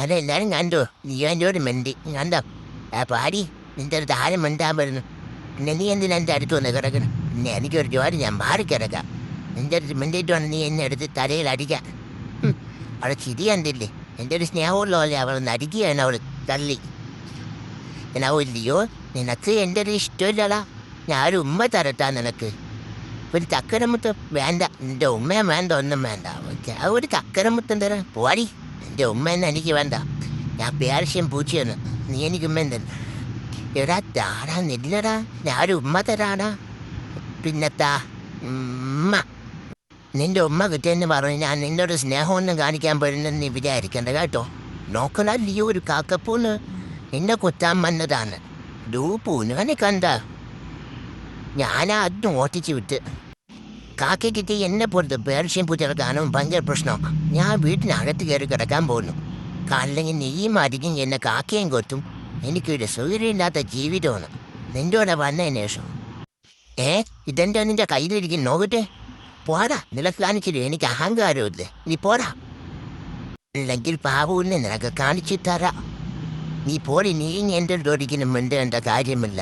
അതെല്ലാരും കണ്ടു. നീ എന്നോട് മിണ്ടി കണ്ടോ? ആ പാടി നിന്റെ അടുത്ത് ആരും മിണ്ടാൻ വരുന്നു. പിന്നെ നീ എന്തിനാ എൻ്റെ അടുത്ത് വന്ന് കിടക്കണം? പിന്നെ എനിക്കൊരു ജോലി, ഞാൻ മാറിക്കിടക്കാം. നിന്റെ അടുത്ത് മിണ്ടിയിട്ട് വേണം നീ എന്നെ എടുത്ത് തലയിൽ അടിക്കാൻ. അവളെ ചിരി കണ്ടില്ലേ? എൻ്റെ ഒരു സ്നേഹമുള്ളപോലെ അവൾ നടിക്കുകയാണ്. അവൾ തള്ളി. എന്നാവില്ലയോ, നിനക്ക് എൻ്റെ ഒരു ഇഷ്ടമില്ലടാ. ഞാനൊരു ഉമ്മ തരട്ടാ നിനക്ക്. ഒരു ചക്കരമുത്തം വേണ്ട, എൻ്റെ ഉമ്മയും വേണ്ട, ഒന്നും വേണ്ട. ഒരു ചക്കരമുത്തം തരാൻ പോടി. എൻ്റെ ഉമ്മ എന്ന് എനിക്ക് വേണ്ട. ഞാൻ പേർഷ്യം പൂച്ചയാണ്. നീ എനിക്ക് ഉമ്മ തന്നെ. എടാ താടാ നെല്ലടാ, ഞാനൊരു ഉമ്മ തരാടാ. പിന്നെത്താ ഉമ്മ. നിന്റെ ഉമ്മ കിട്ടിയെന്ന് പറഞ്ഞ് ഞാൻ നിന്നോട് സ്നേഹമൊന്നും കാണിക്കാൻ പറ്റുന്നെന്ന് നീ വിചാരിക്കണ്ട കേട്ടോ. നോക്കണ നീ ഒരു കാക്കപ്പൂന്ന് നിന്നെ കുത്താൻ വന്നതാണ്. പൂനെ കണ്ട ഞാനാ അത് ഓട്ടിച്ച് വിട്ട്. കാക്ക കിട്ടി എന്നെ പോലത്തെ പേർഷ്യം പൂച്ചയുടെ കാണും ഭയങ്കര പ്രശ്നം. ഞാൻ വീട്ടിനകത്ത് കയറി കിടക്കാൻ പോകുന്നു. കാരണം നീയും അരികും എന്നെ കാക്കയും കൊത്തും. എനിക്കൊരു സൗകര്യമില്ലാത്ത ജീവിതമാണ്. നിൻ്റെ വന്നതിന് ശേഷം ഇതെൻ്റെ നിൻ്റെ കയ്യിലിരിക്കും നോക്കട്ടെ. പോരാ, നിനക്ക് കാണിച്ചില്ലേ? എനിക്ക് അഹങ്കാരമില്ലേ? നീ പോരാ. അല്ലെങ്കിൽ പാവൂരിനെ നിനക്ക് കാണിച്ചു തരാം. നീ പോരി. നീ എൻ്റെ ഒരിക്കലും മിണ്ടേണ്ട കാര്യമില്ല.